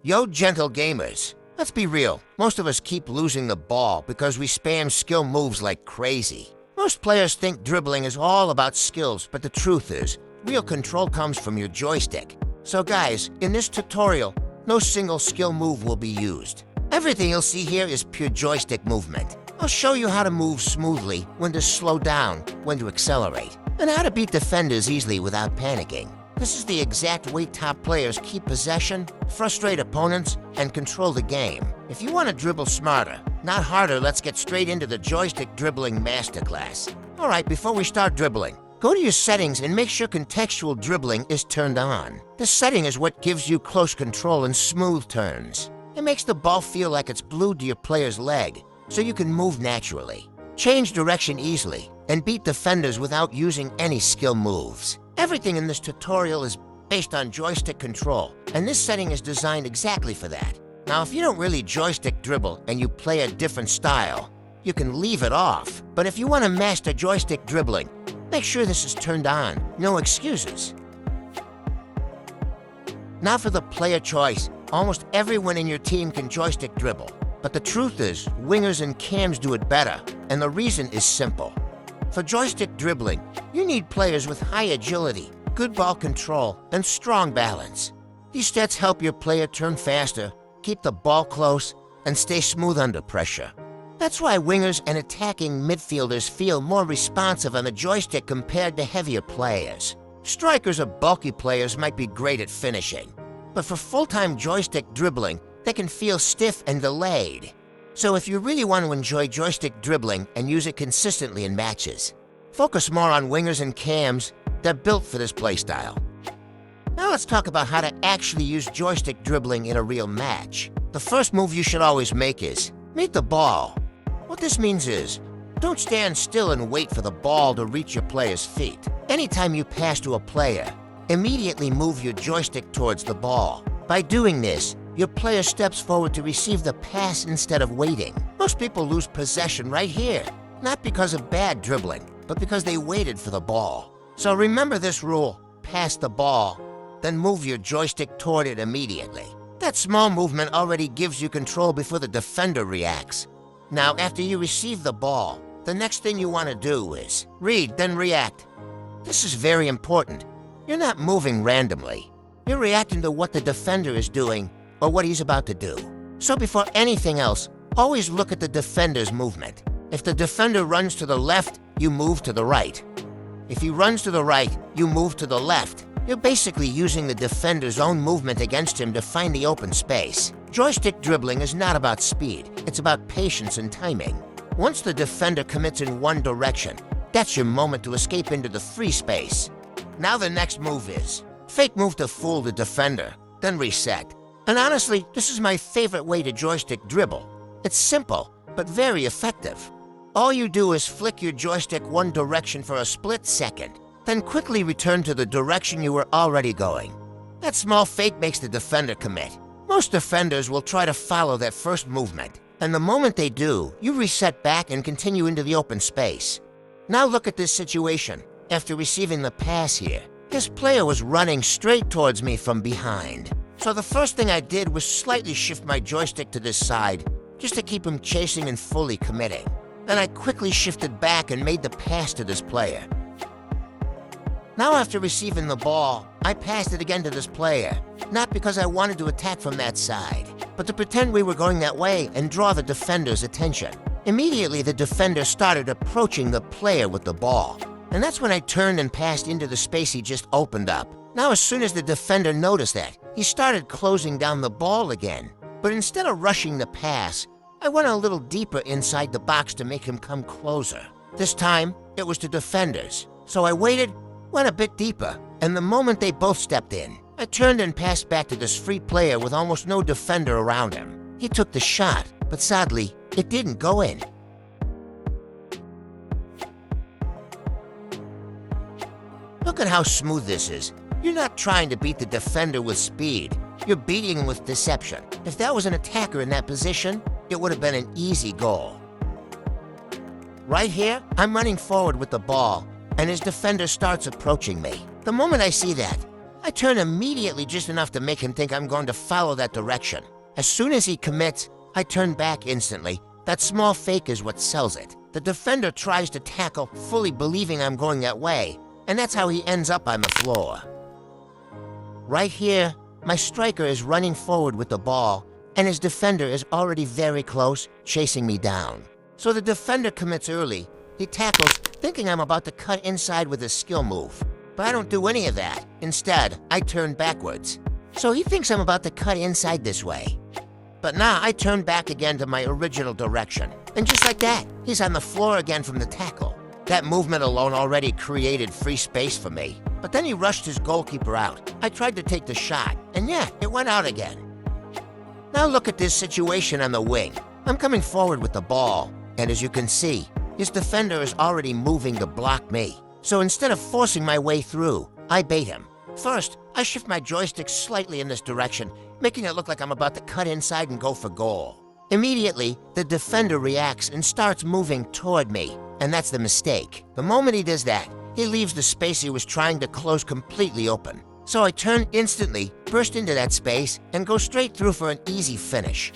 Yo, gentle gamers. Let's be real, most of us keep losing the ball because we spam skill moves like crazy. Most players think dribbling is all about skills, but the truth is, real control comes from your joystick. So guys, in this tutorial, no single skill move will be used. Everything you'll see here is pure joystick movement. I'll show you how to move smoothly, when to slow down, when to accelerate, and how to beat defenders easily without panicking. This is the exact way top players keep possession, frustrate opponents, and control the game. If you want to dribble smarter, not harder, let's get straight into the Joystick Dribbling Masterclass. Alright, before we start dribbling, go to your settings and make sure contextual dribbling is turned on. This setting is what gives you close control and smooth turns. It makes the ball feel like it's glued to your player's leg, so you can move naturally, change direction easily, and beat defenders without using any skill moves. Everything in this tutorial is based on joystick control, and this setting is designed exactly for that. Now, if you don't really joystick dribble and you play a different style, you can leave it off. But if you want to master joystick dribbling, make sure this is turned on. No excuses. Now for the player choice. Almost everyone in your team can joystick dribble. But the truth is, wingers and cams do it better, and the reason is simple. For joystick dribbling, you need players with high agility, good ball control, and strong balance. These stats help your player turn faster, keep the ball close, and stay smooth under pressure. That's why wingers and attacking midfielders feel more responsive on the joystick compared to heavier players. Strikers or bulky players might be great at finishing, but for full-time joystick dribbling, they can feel stiff and delayed. So if you really want to enjoy joystick dribbling and use it consistently in matches, focus more on wingers and cams. They're built for this playstyle. Now let's talk about how to actually use joystick dribbling in a real match. The first move you should always make is meet the ball. What this means is, don't stand still and wait for the ball to reach your player's feet. Anytime you pass to a player, immediately move your joystick towards the ball. By doing this, your player steps forward to receive the pass instead of waiting. Most people lose possession right here, not because of bad dribbling, but because they waited for the ball. So remember this rule: pass the ball, then move your joystick toward it immediately. That small movement already gives you control before the defender reacts. Now, after you receive the ball, the next thing you want to do is read, then react. This is very important. You're not moving randomly. You're reacting to what the defender is doing or what he's about to do. So before anything else, always look at the defender's movement. If the defender runs to the left, you move to the right. If he runs to the right, you move to the left. You're basically using the defender's own movement against him to find the open space. Joystick dribbling is not about speed, it's about patience and timing. Once the defender commits in one direction, that's your moment to escape into the free space. Now the next move is fake move to fool the defender, then reset. And honestly, this is my favorite way to joystick dribble. It's simple, but very effective. All you do is flick your joystick one direction for a split second, then quickly return to the direction you were already going. That small fake makes the defender commit. Most defenders will try to follow that first movement, and the moment they do, you reset back and continue into the open space. Now look at this situation. After receiving the pass here, this player was running straight towards me from behind. So the first thing I did was slightly shift my joystick to this side, just to keep him chasing and fully committing. Then I quickly shifted back and made the pass to this player. Now after receiving the ball, I passed it again to this player, not because I wanted to attack from that side, but to pretend we were going that way and draw the defender's attention. Immediately the defender started approaching the player with the ball, and that's when I turned and passed into the space he just opened up. Now as soon as the defender noticed that, he started closing down the ball again. But instead of rushing the pass, I went a little deeper inside the box to make him come closer. This time, it was to defenders. So I waited, went a bit deeper, and the moment they both stepped in, I turned and passed back to this free player with almost no defender around him. He took the shot, but sadly, it didn't go in. Look at how smooth this is. You're not trying to beat the defender with speed. You're beating him with deception. If that was an attacker in that position, it would have been an easy goal. Right here, I'm running forward with the ball, and his defender starts approaching me. The moment I see that, I turn immediately just enough to make him think I'm going to follow that direction. As soon as he commits, I turn back instantly. That small fake is what sells it. The defender tries to tackle, fully believing I'm going that way, and that's how he ends up on the floor. Right here, my striker is running forward with the ball, and his defender is already very close, chasing me down. So the defender commits early. He tackles, thinking I'm about to cut inside with a skill move. But I don't do any of that. Instead, I turn backwards. So he thinks I'm about to cut inside this way. But now I turn back again to my original direction. And just like that, he's on the floor again from the tackle. That movement alone already created free space for me. But then he rushed his goalkeeper out. I tried to take the shot, and yeah, it went out again. Now look at this situation on the wing. I'm coming forward with the ball, and as you can see, his defender is already moving to block me. So instead of forcing my way through, I bait him. First, I shift my joystick slightly in this direction, making it look like I'm about to cut inside and go for goal. Immediately, the defender reacts and starts moving toward me, and that's the mistake. The moment he does that, he leaves the space he was trying to close completely open. So I turn instantly, burst into that space, and go straight through for an easy finish.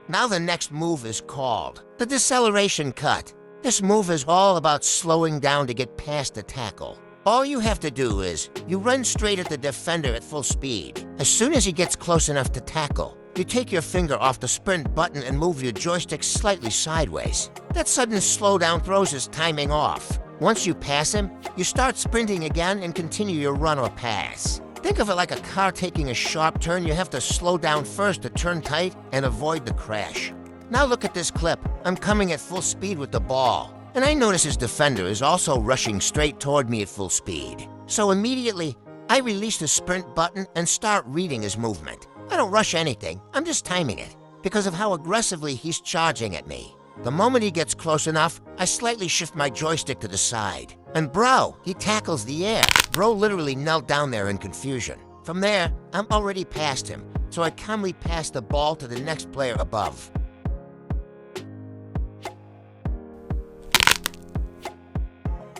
Now the next move is called the deceleration cut. This move is all about slowing down to get past the tackle. All you have to do is, you run straight at the defender at full speed. As soon as he gets close enough to tackle, you take your finger off the sprint button and move your joystick slightly sideways. That sudden slowdown throws his timing off. Once you pass him, you start sprinting again and continue your run or pass. Think of it like a car taking a sharp turn. You have to slow down first to turn tight and avoid the crash. Now look at this clip. I'm coming at full speed with the ball, and I notice his defender is also rushing straight toward me at full speed. So immediately, I release the sprint button and start reading his movement. I don't rush anything, I'm just timing it, because of how aggressively he's charging at me. The moment he gets close enough, I slightly shift my joystick to the side. And bro, he tackles the air. Bro literally knelt down there in confusion. From there, I'm already past him, so I calmly pass the ball to the next player above.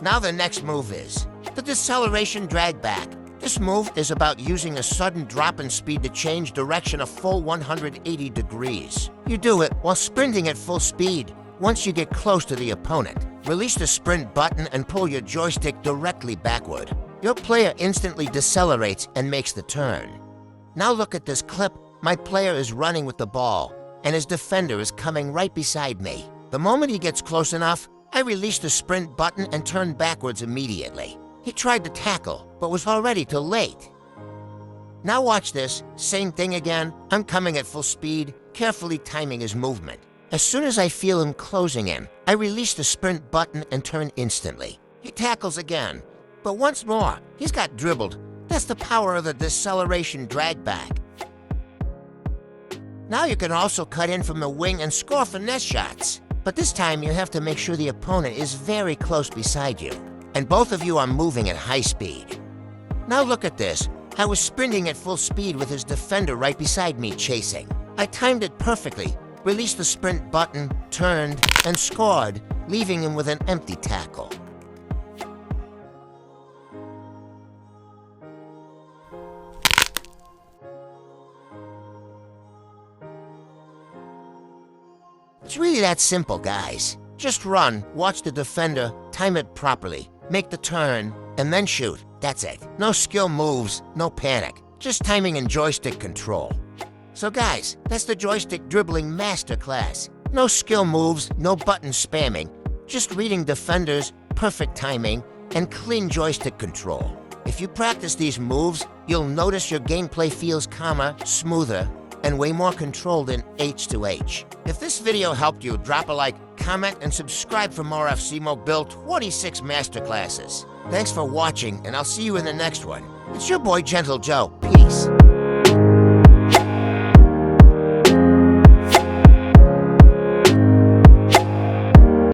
Now the next move is the deceleration dragback. This move is about using a sudden drop in speed to change direction a full 180 degrees. You do it while sprinting at full speed. Once you get close to the opponent, release the sprint button and pull your joystick directly backward. Your player instantly decelerates and makes the turn. Now look at this clip. My player is running with the ball, and his defender is coming right beside me. The moment he gets close enough, I release the sprint button and turn backwards immediately. He tried to tackle, but was already too late. Now watch this, same thing again. I'm coming at full speed, carefully timing his movement. As soon as I feel him closing in, I release the sprint button and turn instantly. He tackles again, but once more, he's got dribbled. That's the power of the deceleration dragback. Now you can also cut in from the wing and score finesse shots. But this time you have to make sure the opponent is very close beside you, and both of you are moving at high speed. Now look at this. I was sprinting at full speed with his defender right beside me chasing. I timed it perfectly, released the sprint button, turned, and scored, leaving him with an empty tackle. It's really that simple, guys. Just run, watch the defender, time it properly, make the turn, and then shoot. That's it. No skill moves, no panic. Just timing and joystick control. So guys, that's the Joystick Dribbling Masterclass. No skill moves, no button spamming. Just reading defenders, perfect timing, and clean joystick control. If you practice these moves, you'll notice your gameplay feels calmer, smoother, and way more controlled in H2H. If this video helped you, drop a like, comment, and subscribe for more FC Mobile 26 masterclasses. Thanks for watching, and I'll see you in the next one. It's your boy, Gentle Joe. Peace.